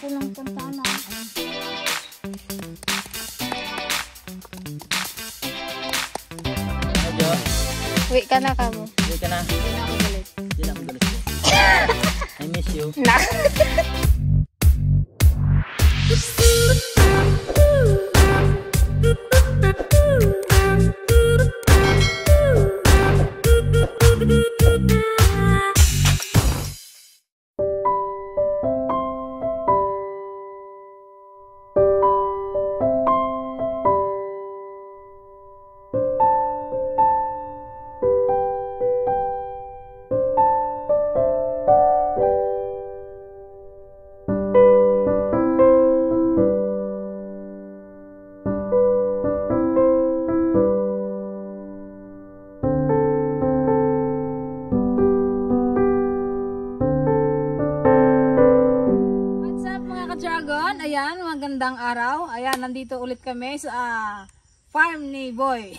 ko ng kantana. Medyo. Uwi ka na kamo. Uwi ka na. Hindi na ako galit. Hindi na ako galit. I miss you. Na. Dragon, ayan, magandang araw. Ayan, nandito ulit kami sa farm ni Boy.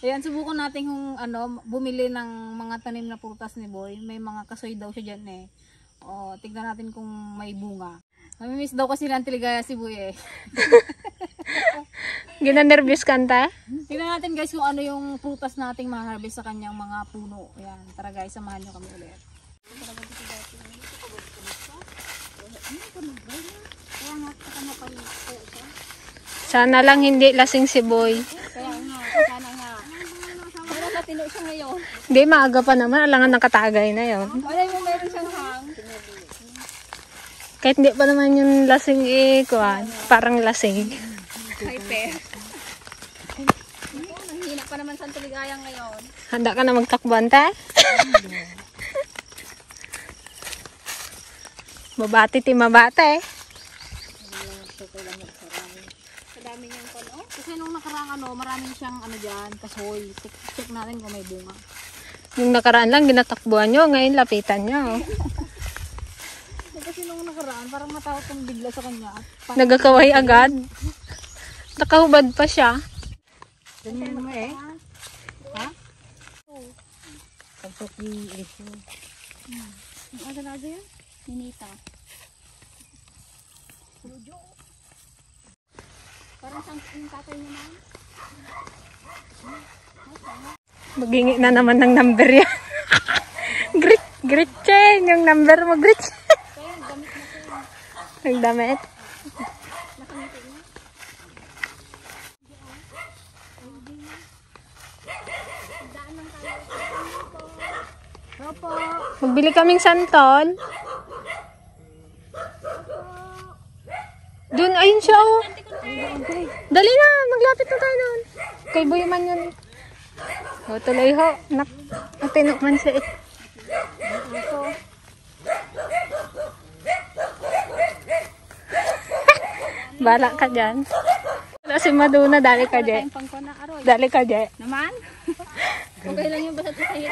Ayan, subukan natin kung bumili ng mga tanim na prutas ni Boy. May mga kasoy daw siya dyan eh. O, tignan natin kung may bunga. Namimiss daw kasi ng Tiligaya si Boy eh. Gina-nervous kanta? Tignan natin guys kung ano yung prutas nating ma-harvest sa kanyang mga puno. Ayan, tara guys, samahan nyo kami ulit. Sana lang hindi lasing si Boy. Kaya nga, sana nga. Pero natino siya ngayon. Hindi, maaga pa naman. Alangan nakatagay na yon. Wala mo meron siyang hang. Kahit hindi pa naman yung lasing kuwan. Parang lasing. Hyper. Nanghina pa naman sa Tiligaya ngayon. Handa ka na magtakbuhan ta? Mabati ti mabate. Kadami niyang kono. Kasi nung nakarang maraming siyang diyan, kasoy. Check natin kung may bunga. Yung nakaraan lang, ginatakbuhan nyo. Ngayon, lapitan nyo. Kasi nung nakaraan, parang natakot kong bigla sa kanya. Nagakaway agad. Nakahubad pa siya. Ganyan mo eh. Ha? Pagtok yung issue. Ang aga-aga yan? Ninita. Parang yung tatay niya na. Maghingi na naman ng number yan. Gretchen, yung number mo, Gretchen. Kaya damit na siya. Nagdamit. Nakangiti niya. Daan ng tayo. Opo. Magbili kaming santol. Doon, ayun siya oh. Dali na, maglapit na tayo doon. Kay Boy man yun. O, tuloy ho. Natinok man siya eh. Bala ka dyan. Wala si Maduna, dali ka dyan. Dali ka dyan. Naman? Okay lang yung basta tayo.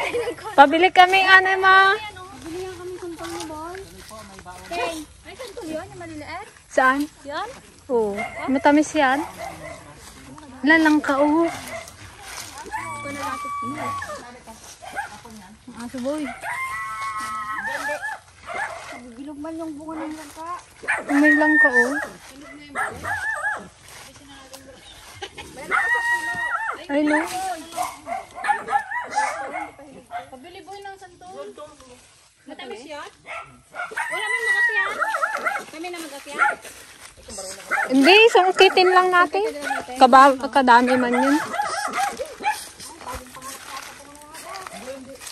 Pabili kami ano mo. Bili nga kami santol mo, Bon. Okay. Ay, santol yun? Yung maliliit? Saan? Yan? Oo. Matamis yan. Lalang ka oh. Ito na lapit mo. Ang aso, Boy. Bilog man yung bunga ng langka. May lang ka oh. Ay no. Pabili, Boy, ng santol. Matamis yan? Wala man mag-akyat? Kami na mag-akyat? Hindi, sungkitin lang natin. Kadami man yun.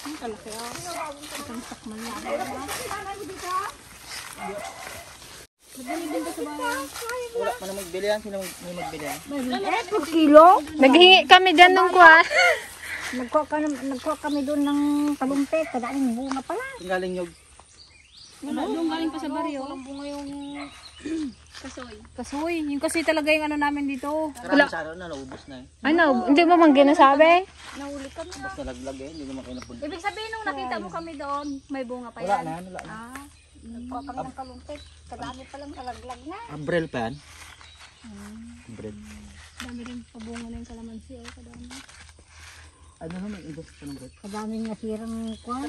Ang kalaki ah. Isang sakman niya. Magbili din ka sa bahay. Wala pa na magbili yan. Sino may magbili yan? Per kilo? Naghingi kami dyan ng kuha. Nagkuha kami doon ng talumpet. Kadaming bunga pala. Galing yung Doon galing pa sa baryo. Walang bunga yung kasoy. Kasoy. Yung kasoy talaga yung namin dito. karami sa araw na naubos na eh. Ay no, hindi mo man ginasabi. Nahuli kami. Basta laglag eh. Hindi naman kayo napunta. Ibig sabihin nung nakita mo kami doon, may bunga pa yan. Wala na. Ah, nagkuha kami ng kalumpet. Kadami pa lang kalaglag na. Umbrel pa yan. Umbrel. Dami rin pabunga na yung kalamansi. Oh, kadami. Ano naman, invest pa ng bread? Kadaming nasirang kwan.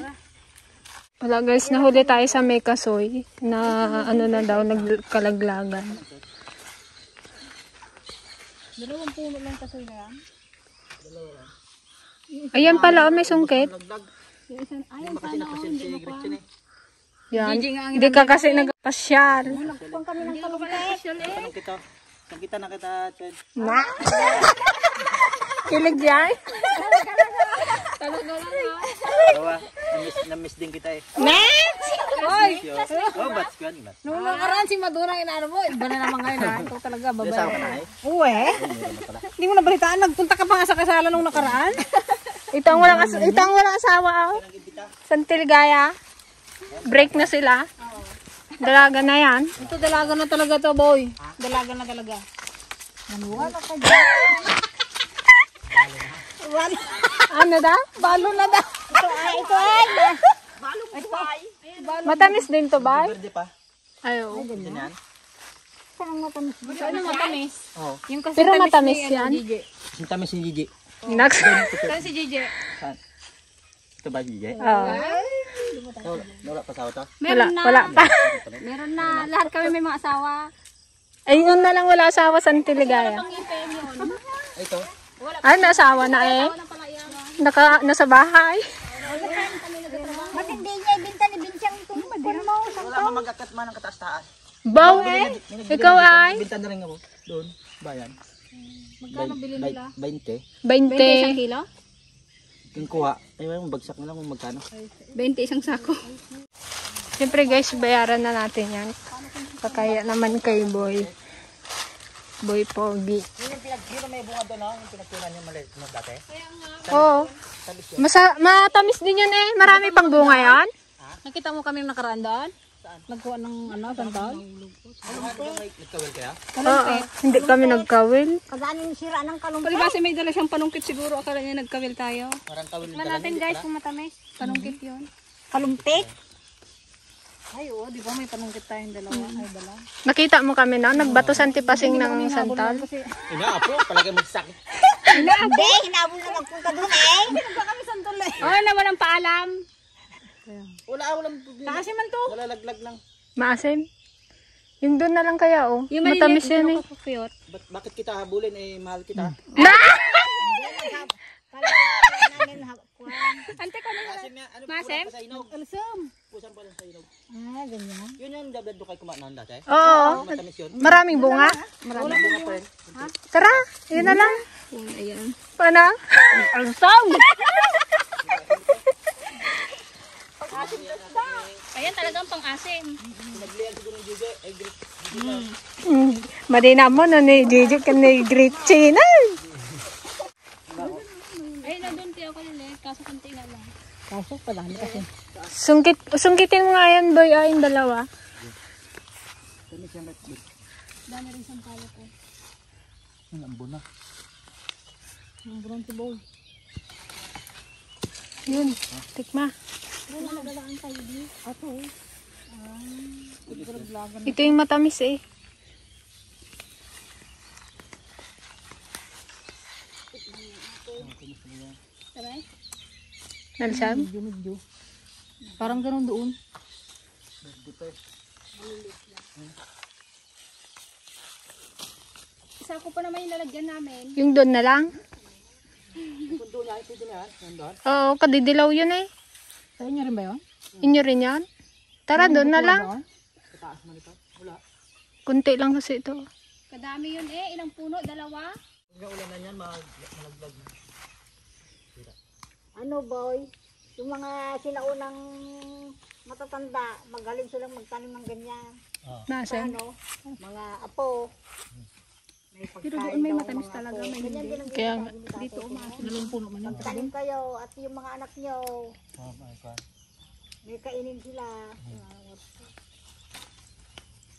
Wala guys, nahuli tayo sa may kasoy na ano na daw, nagkalaglagan. Dalawang puno lang kasoy na yan. Ayan pala, may sungkit. Yung isang, ayun Kasi sana napasin si Gretchen eh. Yan. Gigi nga ang Hindi ka kasi nagpasyal. hindi ko pala special eh. Tanong kita. Tanong kita na kita, Chad. Na. Kilig yan. Talaga lang ha. Bawa, na-miss din kita eh. Next! Hoy! Oh, bats ko yan. Nung nakaraan si Madura inaano mo, iba na naman ngayon ha. Ito talaga May asawa ka babae. na eh. Uwe. Meron na pala. Hindi mo nabalitaan, nagpunta ka pa nga sa kasalan nung nakaraan. Itang walang asawa oh. Santilgaya. Break na sila. Dalaga na yan. Ito dalaga na talaga to boy. Dalaga na talaga. Manuwala ka dyan. Ano da? Balo na da. Ito ay. Matamis din to ba? Verde pa. Ayo. Ganyan. Saan matamis? Oo. Yung kasi Pero tamis matamis ni, yan. Gigi. Yung tamis ni Gigi. Next. Saan si Gigi? Saan? Ito ba Gigi? Oh. Wala pa asawa to? Wala pa. Meron na. Lahat kami may mga asawa. Ayun na lang wala asawa Santilgaya. Ito. Ay, may asawa na eh. Nasa bahay. Matindi niya ibinta ni Binsyang itong madira mo. Wala pa mag-akat man ang kataas-taas. Bow eh. Ikaw ay? Binta na rin ako. Doon. Bayan. Magkano bili nila? 20. 20. Kilo? Yung kuha. Ay, bagsak na lang kung magkano. 20 isang sako. Siyempre guys, bayaran na natin yan. Pakaya naman kay Boy. Boy Pogi. Yung may bunga doon, yung pinagpunan yung maliit mo dati. Oo. Matamis din yun eh. Marami pang bunga yan. Nakita mo kami nakaraan doon? Nagkuha ng ano, santol? Nagkawal kaya? Oo. Hindi kami nagkawil. Kagaling sira ng kalumpit. Palibasa may dala siyang panungkit siguro. Akala niya nagkawil tayo. Parang kawal Tignan natin guys kung matamis. Panungkit yun. Kalumpit? Ay oo, di ba may panungkit tayong dalawa? Ay dala. Nakita mo kami na. Nagbato santipasing ng santal. Inaapo, palagay magsakit. Hindi, hinabol na nagpunta doon eh. Hindi nagpa kami santol eh. Oo na, walang paalam. Walang Kasi man to. wala laglag lang. Maasim. Yung doon na lang kaya oh. Matamis yan eh. Bakit kita habulin eh mahal kita? Ante ko na Masim yan. Ano Masem? pa sa inog? Alsam. Pusan pa lang sa inog. Ah, ganyan. Yun yung dablad do kay kumanan dati. Oo. Matamis yun. Maraming bunga. Maraming bunga pa rin. Tara, yun na lang. Ayan. Paano? Alsam! Ayan talagang pang-asim. Nagliyan siguro ng Gigi. Ay, great. Madina mo na ni Jeju ka ni Great China. Ayun na doon tiyo ko nila. Kaso kunti nga lang. Kaso pala kasi. Sungkitin mo nga yan boy ay yung dalawa. Dami rin siyang pala ko. Ang ambo na. Ang bronze bowl. Yun, tikma. Ito yung matamis eh. Taray? Nalsam? Medyo. Parang ganun doon. Isa ko pa naman yung lalagyan namin. Yung doon na lang? Kung doon yan, pwede na yan. Nandun. Oo, kadidilaw yun eh. Sa inyo rin ba yun? Inyo rin yan? Tara, doon na lang. Kataas man ito. Wala. Kunti lang kasi ito. Kadami yun eh. Ilang puno? Dalawa? Huwag yung ulan na yan, malaglag na. Ano boy, yung mga sinaunang matatanda, magaling silang magtanim ng ganyan. Nasaan? Ano, mga apo. May Pero doon may matamis talaga. May ganyan hindi. din ang Kaya ginagawa dito. Dito dalawang puno man yun. Magtanim kayo at yung mga anak nyo, Oh my God. may kainin sila.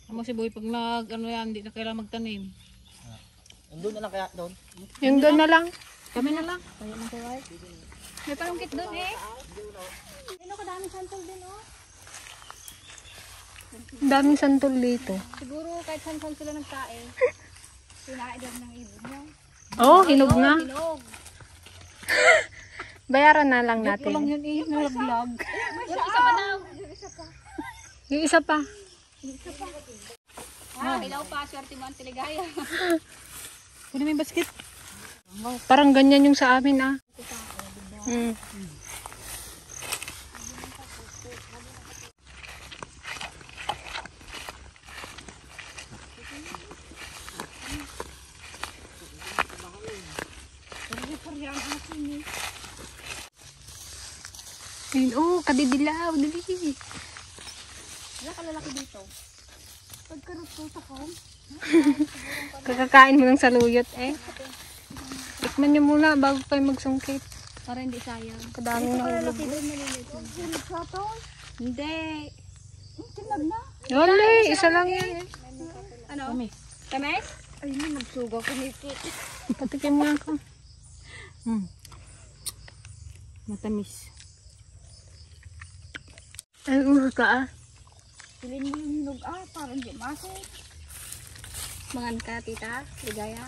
Amo si Boy pag nag ano yan, hindi na kailangan magtanim. Doon na lang kaya doon. Yung doon na lang. Kami na lang. Kaya na kayo ay. May palungkit doon eh. Ano kadaming santol din oh. Ang daming santol dito. Siguro kahit saan sila nagkain. Sinain lang ng ibon niya. Oh, hinog na. Hinog. Bayaran na lang Walang natin. yun eh, nalaglag. Yung isa pa daw, Yung isa pa. Ilaw pa, swerte mo ang tiligaya. Kunin mo yung basket. Parang ganyan yung sa amin ah. Ayun, oh, kadidilaw, dali. Wala kalalaki dito. Kakakain mo ng saluyot eh. Tikman nyo muna bago kayo magsungkit. Para hindi sayang. Kadaming nahulog. Hindi. Tinag na. Wala, isa lang yan eh. Ano? Kames? Ay, nagsugaw ko nito. Patikim nga ako. Matamis. Ay, uro ka ah. Pilin mo yung hinog parang di masik. Mangan ka, tita. Ligaya.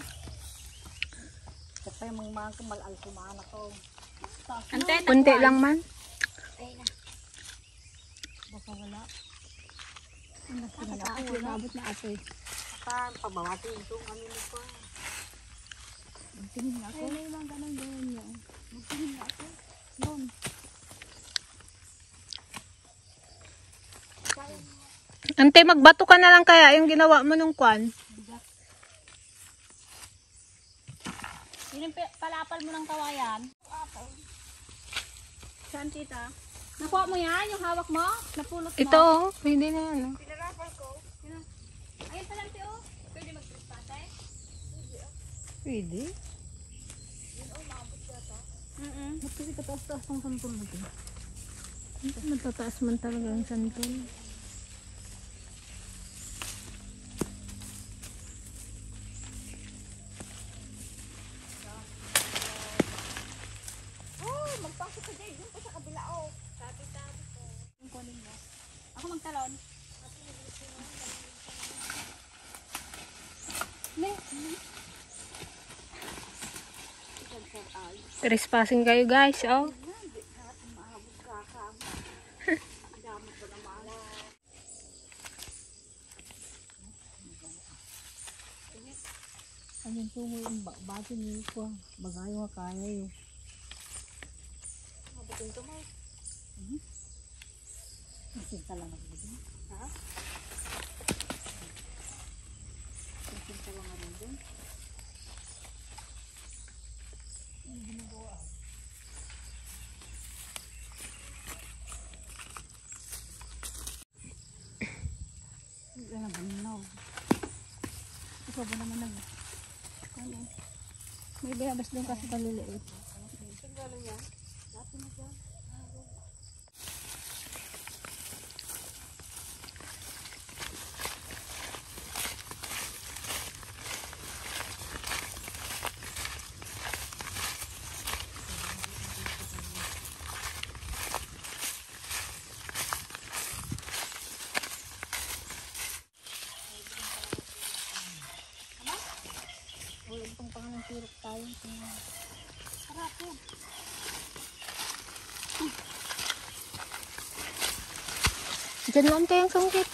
Kasi yung mga kumalal kumana ko. Ante, Kunti lang man. Baka wala. Nabot na apoy. Saan, pabawatin ito kami mo pa. Tingin ako. Ay, lang ka ng doon niya. Magtingin ako. Doon. Ante, magbato ka na lang kaya yung ginawa mo nung kwan. Yun yung palapal mo ng kawayan. Saan, tita? Nakuha mo yan? Yung hawak mo? Napulot mo? Ito oh, hindi na yan oh. Ayun pa lang, tiyo. Pwede mag-trespate? Pwede. Ba't kasi kataas-taas ng santol na ito? Matataas man talaga ang santol. Magpasok ka dyan, doon pa sa kabila Sabi-sabi ko. Yung kunin mo. Ako magtalon. Trespassing kayo guys, oh. Ayun po mo yung bago niyo ko. Bagayo nga kaya yun. Mabutin ito mo. Masinta lang ako din. Ha? Masinta lang ako din. Wala naman no. Ikaw ba naman nag... Ano? May bayabas doon kasi kaliliit. Tingalo niya. Dati na dyan. Itong pangalang sirok tayo. Sarap po. Diyan lang tayong sungkit.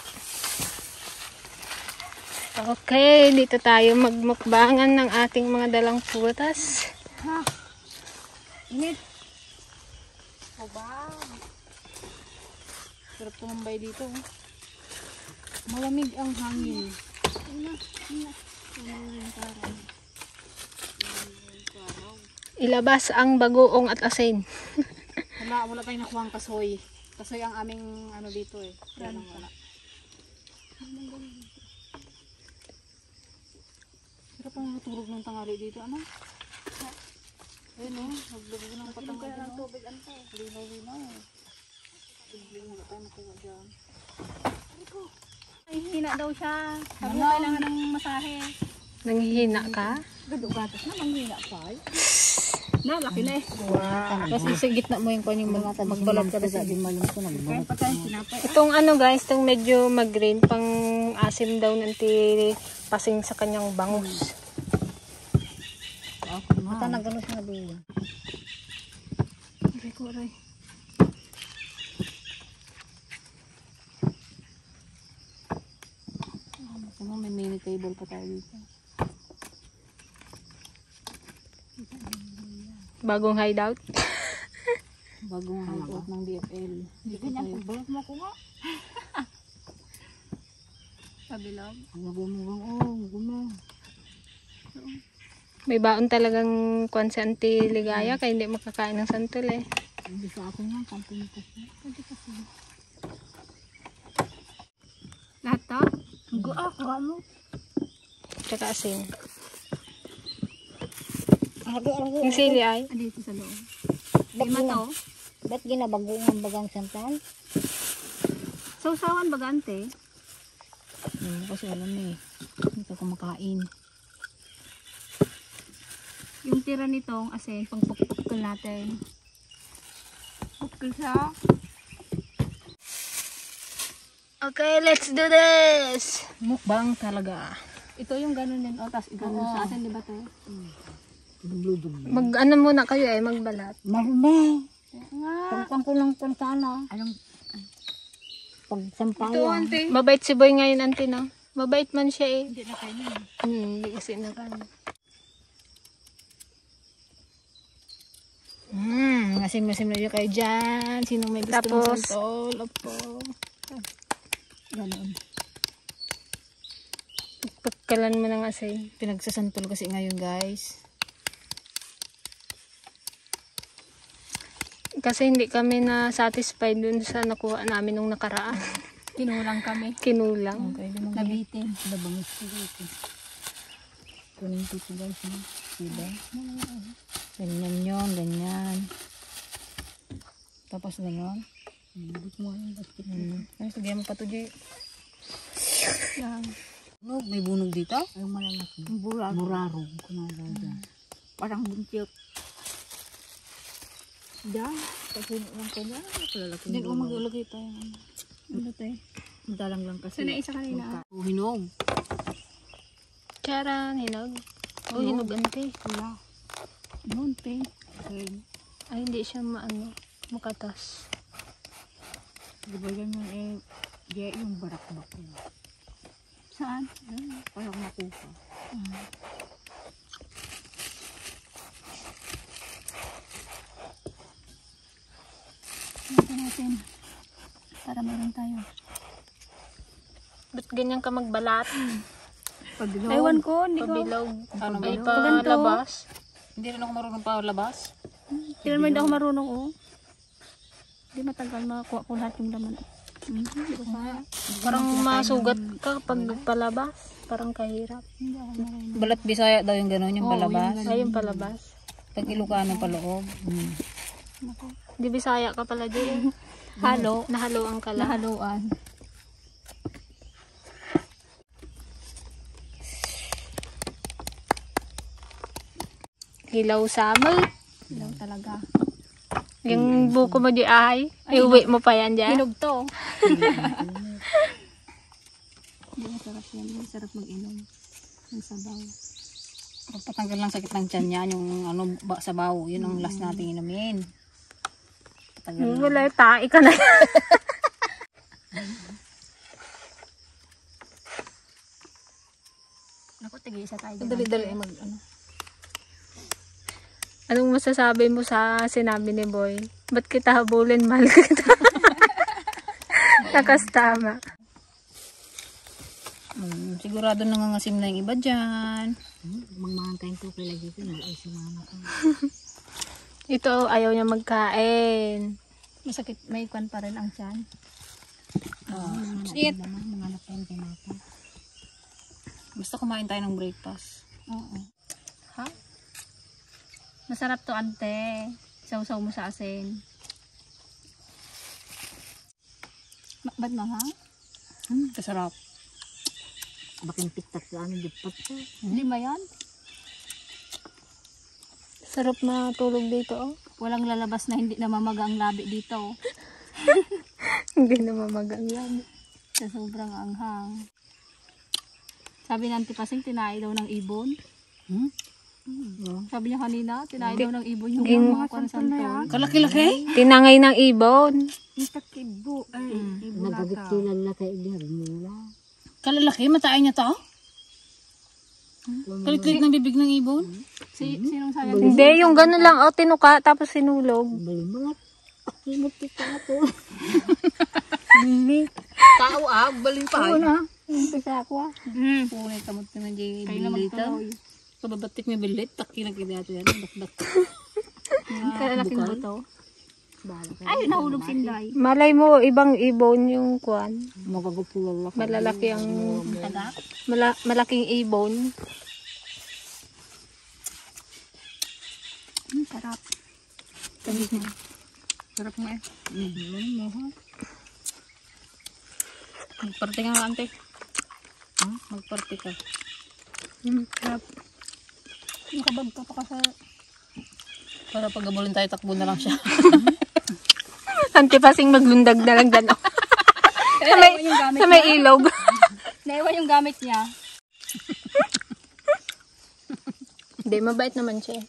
Okay, dito tayo magmukbangan ng ating mga dalang prutas. Ha? Init. Oh, wow. Sarap tumambay dito. Oh. Malamig ang hangin. Ilabas ang bagoong at asin. Wala tayong nakuhang kasoy. Kasoy ang aming ano dito eh. Yan ang wala. Sarap ang natulog ng tanghali dito. Ano? Ayun o. Naglagay ng patanghali. Ng tubig ano to? Linaw-linaw. Bigling wala tayong nakuha dyan. Ay, hina daw siya. Sabi mo kailangan ng masahe. Nanghihina ka? Gadugatas na, manghina pa eh. Na, laki na eh. Wow. Kasi sa gitna mo yung kanyang magbalad ka na sa gitna. Kaya pa tayong sinapay. Itong ano guys, itong medyo mag-green, pang asim daw ng pasing sa kanyang bangus. Ito nagano siya dulo. Aray ko, aray. Ano, may mini table pa tayo dito. Bagong hideout. Bagong hideout ng DFL. Dito tayo. Balot mo ko nga. Kabilog. May baon talagang kwan si Auntie Ligaya kaya hindi makakain ng santol eh. Hindi sa akin nga, kantin ko siya. Lahat to? Kuha mo. Tsaka asin. Agi. Yung sili ay? Dito sa loob. Lima to. Ba't ginabagungan bagang santan? Sausawan bagante. Kasi alam eh. Hindi ka kumakain. Yung tira nitong asin, pagpukpukul natin. Pukul siya. Okay, let's do this! Mukbang talaga. Ito yung ganun din. O, tas ganun sa atin, di ba to? Mag-ano muna kayo eh, magbalat. Marumi. Nga. Pagpang ko lang kung sana. Anong pagsampayan. Mabait si Boy ngayon, Auntie, no? Mabait man siya eh. Hindi na kayo na. Hindi kasi nakan. Masim-masim na yun kayo dyan. Sinong may gusto ng Tapos, santol? Opo. Ganun. pagkalan mo ng asin. Pinagsasantol kasi ngayon, guys. Kasi hindi kami na satisfied dun sa nakuha namin nung nakaraan. Kinulang kami. Kinulang. Okay, nabitin. Nabangis ko dito. Kunin ko ito, guys. Diba? Ganyan yun, ganyan. Tapos gano'n. Bukit mo yung basket. Ay, sagyan mo pa ito, Jay. Yan. May bunog dito? Ay, malalaki. Burarog. Parang buntiot. Diyan. Pagpuno lang ko niya. Diyan o mag-ulagay tayo. Ano tayo? Madalang lang kasi. Sana isa kanina. Hinog. Charan, hinog. Oh, hinog, Auntie. Wala. Noon, te. Ay, hindi siya makatas. Di ba yan yung yung barak-bak yun. Saan? Parang makuha. Natin. Para meron tayo. Ba't ganyan ka magbalat? Pabilog. Ewan ko. Hindi ko. Pabilog. Ano ba? Ay, Paganto. palabas. Hindi rin ako marunong pa labas. Hindi naman ako marunong, oh. Hindi matagal makakuha ko lahat yung laman. Parang masugat ka pag palabas. Parang kahirap. Balat Bisaya daw yung gano'n, yung palabas. Ay, yung palabas. Pag Ilocano paloob. Di Bisaya ka pala din. Halo. Nahaloan ka lang. Nahaluan. Hilaw samay. Ilaw talaga. Yung buko mo di ay. Iuwi mo pa yan dyan. Hinog to. Hindi masarap yan. Masarap mag-inom. Yung sabaw. Patanggal lang sakit ng tiyan niya. Yung sabaw. Yun ang last nating inumin. Wala, tae ka na. Naku, tig-isa tayo. Dali-dali Anong masasabi mo sa sinabi ni Boy? Ba't kita habulin? Mahal kita. Takas tama. Sigurado nangangasim na yung iba dyan. Magmahantay ko kay lagi ko. Ay, sumama ka. Ito, ayaw niya magkain. Masakit, may kwan pa rin ang tiyan. Eat. Mga napen kinapa. Basta kumain tayo ng breakfast. Oo. Ha? Masarap to, ante. Sausaw mo sa asin. Ba't mahang? Kasarap. Baking pitak sa amin. Dipat ko. Lima yan? Sarap na tulog dito, oh. Walang lalabas na hindi namamaga ang labi dito. Hindi na mamagang yan. Sa sobrang anghang. Sabi ng Tipasing, tinae daw ng ibon. Sabi niya kanina, tinae daw ng ibon yung mga konsantol. Kalaki-laki? Tinangay ng ibon. Nagagit kilala kay Ilyar mula. Kalalaki, matain niya to? Kalit-kalit ng bibig ng ibon? Sinong sayang? Hindi, yung gano'n lang. O, tinuka, tapos sinulog. Tao balin pa. Umpisa ako Punay tamot ka na dyan. Bilita. Kababatik may bilit. Taki na kinato yan. Dakdak. Kalalaking buto. Ay, nahulog sinday. Malay mo, ibang ibon yung kwan. Magagupulala. Malalaki ang... malaking ibon. Sarap. Sarap nga eh. Magparte ka nga, ante. Magparte ka. Sarap. Nakabag ka pa sa... Para pag gabulin tayo, takbo na lang siya. Antipasing maglundag na lang dalaw. sa may ilog. Naiwan yung gamit niya. Hindi, mabait naman siya.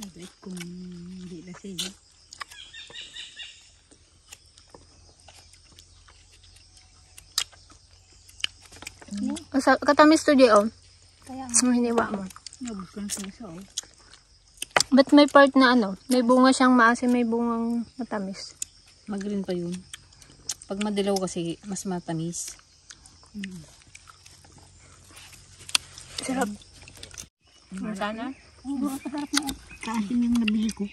Mabait kung hindi na siya. Katamis to, J.O. Hiniwa mo. Nabos ko na siya isa, oh. Ba't may part na ano? May bunga siyang maasim, may bungang matamis. Mag-green pa yun. Pag madilaw kasi, mas matamis. Sarap. Sana? Kaasin yung nabili ko.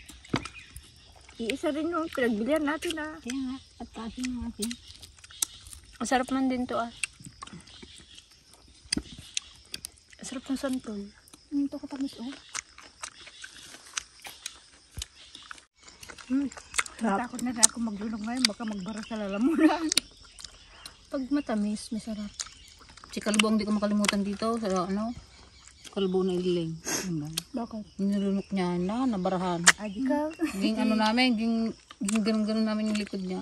Iisa rin yung pinagbilihan natin ah. Kaya nga, at kaasin yung akin. Masarap man din to ah. Masarap ng santol. Ito katamis Sarap. Takot na ako maglunok ngayon, baka magbara sa lalamunan. Pag matamis, masarap. Si Kalbo, hindi ko makalimutan dito. Sa ano? Kalbo na iling. Bakit? Nilunok niya na, nabarahan. Adi ka. Ging ano namin, ging ganun-ganun namin yung likod niya.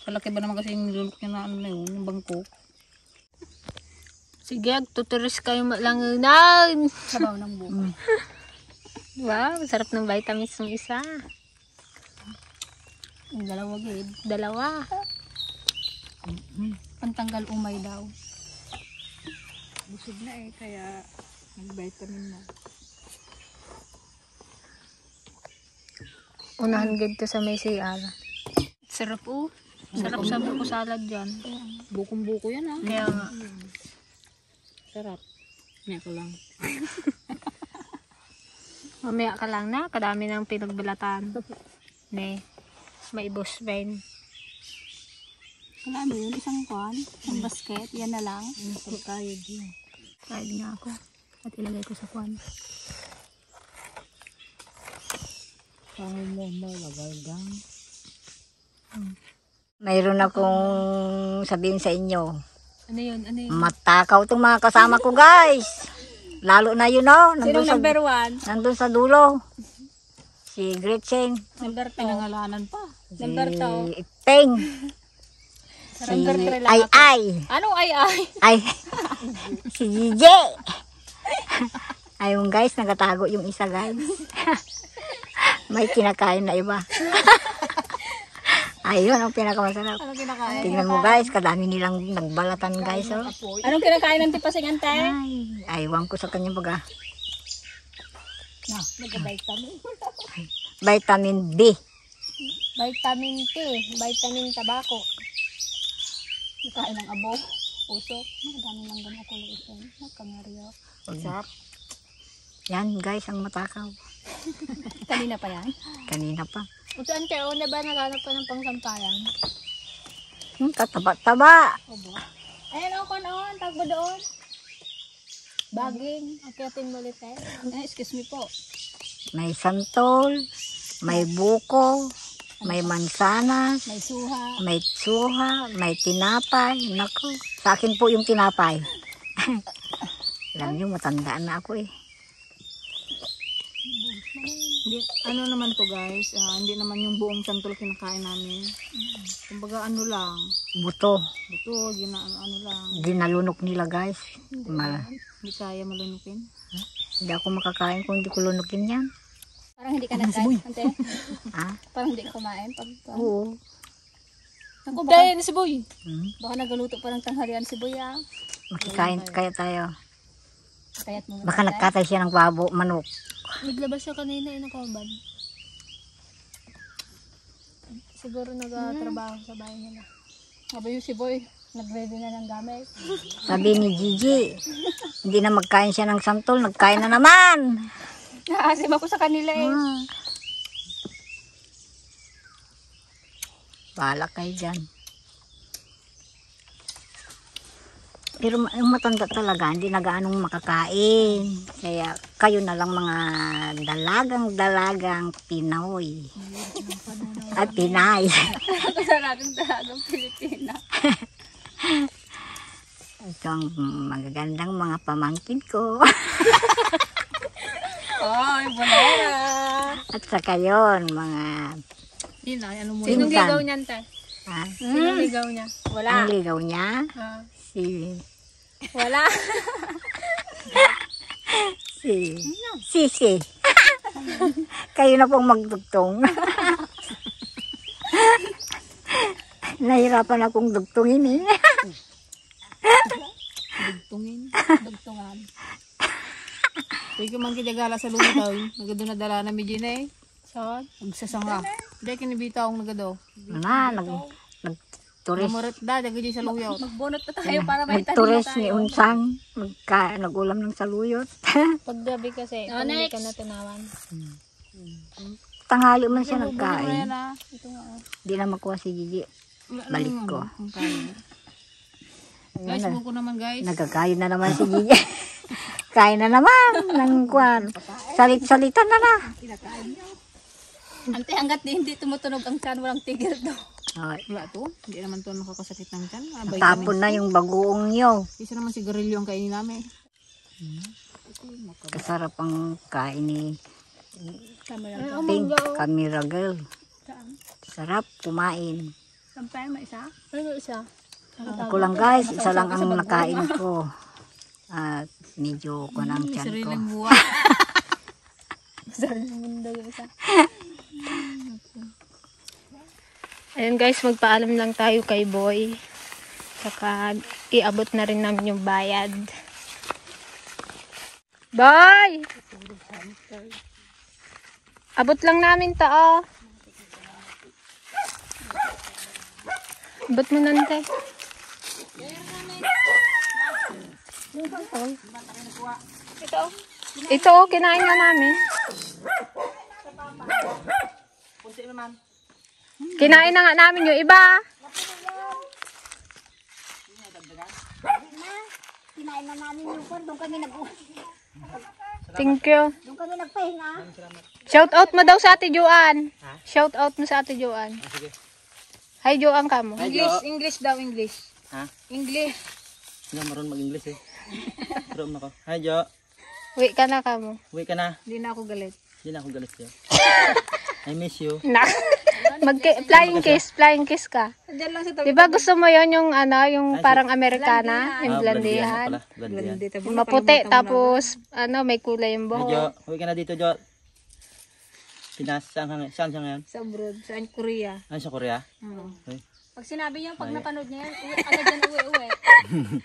Kalaki ba naman kasi yung nilunok niya na ano na yun, yung bangko. Sige, tuturis kayo malangunan. Sabaw ng buko. Wow, sarap ng vitamins ng isa. Yung dalawa gid. Dalawa. Pantanggal umay daw. Busog na eh, kaya nag-vitamin na. Unahan gid to sa may CR. Sarap oh. Sarap sa buko salad dyan. Bukong-buko yan ah. Kaya nga. Sarap. Niya ko lang. Mamaya ka lang na. Kadami ng pinagbilatan. Ne. May boss Ben. Wala mo yun, isang kwan, isang basket, yan na lang. Pagkayod yun. Kahit nga ako. At ilagay ko sa kwan. Pangin mo magagang. Mayroon akong sabihin sa inyo. Ano yun? Ano yun? Matakaw itong mga kasama ko, guys. Lalo na yun, oh. Sino number 1? Nandun sa dulo. Si Gretchen. Number 2. Pinangalanan pa. Number 2. Si Ipeng. Si Number 3 lang Ay ako. Ay. Anong ay? Ay. Si Gigi. Ayun, guys. Nagatago yung isa, guys. May kinakain na iba. Ayun, ang pinakamasarap. Anong kinakain? Tingnan mo, guys. Kadami nilang nagbalatan, guys, oh. Anong kinakain ng tipasing ante? Ay, aywan ko sa kanyang baga. Nag-vitamin. Vitamin B. Vitamin T. Vitamin tabako. Kain ng abo. Usok. Madami lang ganun ako luisin. Nagkangaryo. Sarap. Yan, guys, ang matakaw. Kanina pa yan? Kanina pa. Uto ante, o na ba naghanap pa ng pangsampayan? Yung tataba-taba. Obo. Ayan o, konon. Tagbo doon. Baging. Akiatin mo ulit eh. Excuse me po. May santol, may buko, may mansanas, May suha. may tsuha, may tinapay. Naku, sa akin po yung tinapay. Alam niyo, matandaan na ako eh. Hindi, ano naman to guys, hindi naman yung buong santol kinakain namin. Kumbaga ano lang, Buto. buto, ano lang. Dinalunok nila, guys. Hindi kaya malunukin. Hindi ako makakain kung hindi ko lunukin yan. Parang hindi ka nagkain, ante. Ha? Parang hindi ka kumain. Pag, Oo. Ako, Dahil si Boy. baka nagaluto pa ng tanghalian si Boy ah. Makikain kaya tayo. Kaya't mo. Baka nagkatay siya ng babo, manok. Naglabas siya kanina nakabad. Siguro nagtatrabaho sa bahay nila. Sabi yung si Boy, nag-ready na ng gamit. Sabi ni Gigi, hindi na magkain siya ng santol, nagkain na naman. Naasim ako sa kanila eh. Bahala kayo dyan. Pero yung matanda talaga, hindi na gaanong makakain. Kaya kayo na lang mga dalagang Pinoy. At Pinay. Dalagang Pilipina. Ito ang magagandang mga pamangkin ko. Ay, bolera. At saka yun, mga Yun na, ano mo Sinong Pinsan. ligaw niyan, te? ha? Sinong ligaw niya? Ang ligaw niya, Ah. si Wala. Sisi. Kayo na pong magdugtong. Nahirapan akong dugtungin eh. Dugtungan. Pwede ka man kinagala sa luwi daw. Nagado na dala na medyo na eh. Saan? Magsasanga. Hindi, kinibita akong nagado. Nagturis. Namurit da, dagadi sa luyaw. Magbunot pa tayo para may tanim Nagturis tayo. ni Unsang. Nagulam ng saluyot. Pag gabi kasi, pag hindi ka natunawan. Tanghali man siya Ayan nagkain. ah. Di na makuha si Gigi. Balik ko. Guys, buko naman guys. Nagkakain na naman si Gigi. Kain na naman ng kwan. Salit-salitan na na. Ante, hanggat hindi tumutunog ang tiyan, walang tigil to. Okay. Wala to. Hindi naman to nakakasakit ng tiyan. Abay Tapon na yung bagoong nyo. Isa naman sigarilyo ang kainin namin. Kasarap ang kain ni Ay, Pink Camera Girl. Sarap kumain. Sampay, may isa? Ano isa? Ako lang guys, isa lang ang nakain ko. At medyo ko ng May tiyan ko. sariling buwan. Sariling mundo yung isa. Ayun guys, magpaalam lang tayo kay Boy. Saka iabot na rin namin yung bayad. Boy! Abot lang namin to, oh. Abot mo nante. Ito, oh, kinain na namin. Kinain na nga namin yung iba. Kinain na namin yung kwan. Doon kami Thank you. doon kami nagpahinga. Shout out mo daw sa Ate Joan. Shout out mo sa Ate Joan. Sige. Hi Joan ka mo. English daw, English. Ha? English. Hindi ako marunong mag-English eh. Pero ako. Hi Jo. Uwi ka na ka mo. Uwi ka na. Hindi na ako galit. Hindi na ako galit sa'yo. I miss you. Flying kiss ka. Diyan lang sa tabi. Diba gusto mo yon yung ano, yung parang Americana, yung blandihan. Blandihan. Dito Yung maputi tapos ano, may kulay yung Hi Jo. buhok. Uwi ka na dito Jo. Pinas. Saan siya ngayon? Sa abroad, sa Korea. Ano sa Korea? Oo. Uy. Pag sinabi niya, pag napanood niya yan, agad yan uwi.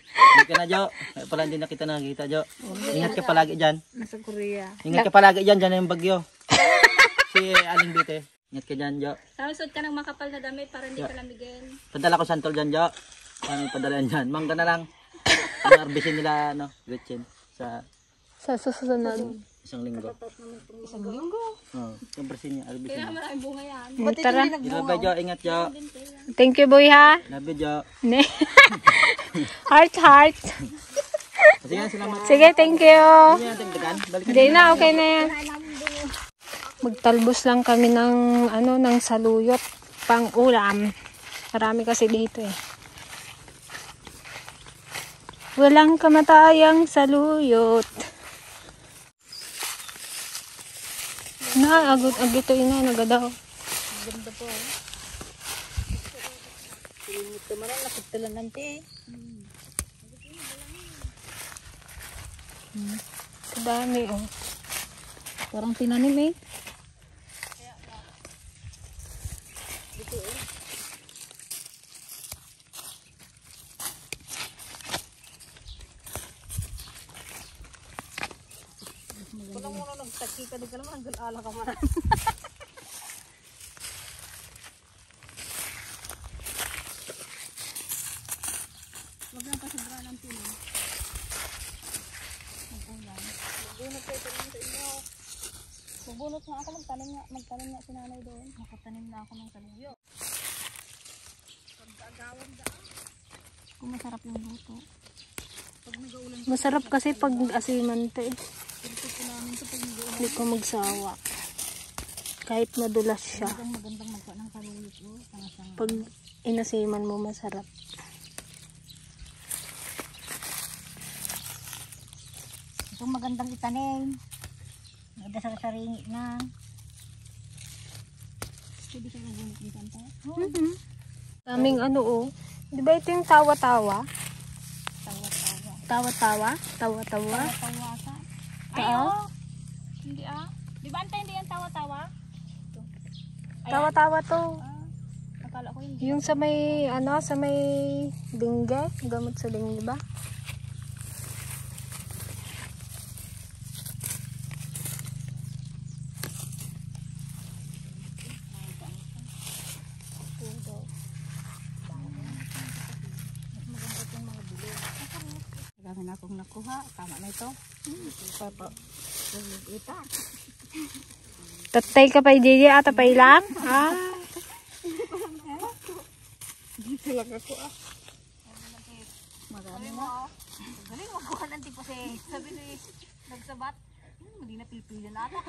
Uwi ka na Jo. Kaya pala hindi na kita nakikita Jo. Ingat ka palagi dyan. Nasa Korea. Ingat ka palagi dyan. Dyan na yung bagyo. Si Aling Bite. Ingat ka dyan Jo. Tapos ka ng makapal na damit para hindi ka lamigin. Padala ko santol dyan Jo. Ano yung padala dyan? Mangga na lang. Ang arbisin nila ano, Gretchen. Sa Sa susunod. isang linggo. Isang linggo. Oo. Yung bersin niya. Arbisin niya. Maraming bunga yan. Ba't Tara. hindi Love you, Jo. Ingat Jo. Thank you boy ha. Love you Jo. Ne. Heart. Sige na, salamat. Sige, thank you. Hindi natin dagan. Balik ka Hindi na, okay na yan. Magtalbos lang kami ng ano, ng saluyot pang ulam. Marami kasi dito eh. Walang kamatayang saluyot. Na, agito ina, nagadaw. Ito man lang, nakaptalan nante. Kadami oh. Parang tinanim eh. Magtakita di ka naman, ang gulala ka man. Huwag lang pasobra ng pino. Magbunot kayo lang sa inyo. Magbunot nga ako, magtanim nga si nanay doon. Makatanim na ako ng taluyo. Pagkagawan daan. Kung masarap yung luto. Pag nag-aulan, Masarap kasi pag asiman to eh. pinipit ko namin ito pag nag-aulan. Hindi ko magsawa. Kahit madulas siya. Magandang magpa ng taluyo ko. Sangasang. Pag inasiman mo, masarap. Itong magandang itanim. Magdasal sa ringi na. Pwede siya nabunot din kanta. Daming ano oh. Di ba ito yung tawa-tawa? Tawa-tawa? Tawa-tawa? Tawa ka. Tao? Hindi ah. Di ba anta hindi yan tawa-tawa? Tawa-tawa to. Akala ko yun. Yung sa may, ano, sa may dingge. Gamot sa dingge ba? Dami na akong nakuha. Tama na ito. Tatay ka pa DJ ata pa ilang? Ah. Dito lang ako ah. Marami na. Galing magkuha ng tipo si sabi ni nagsabat. Hindi na pilpilin ata.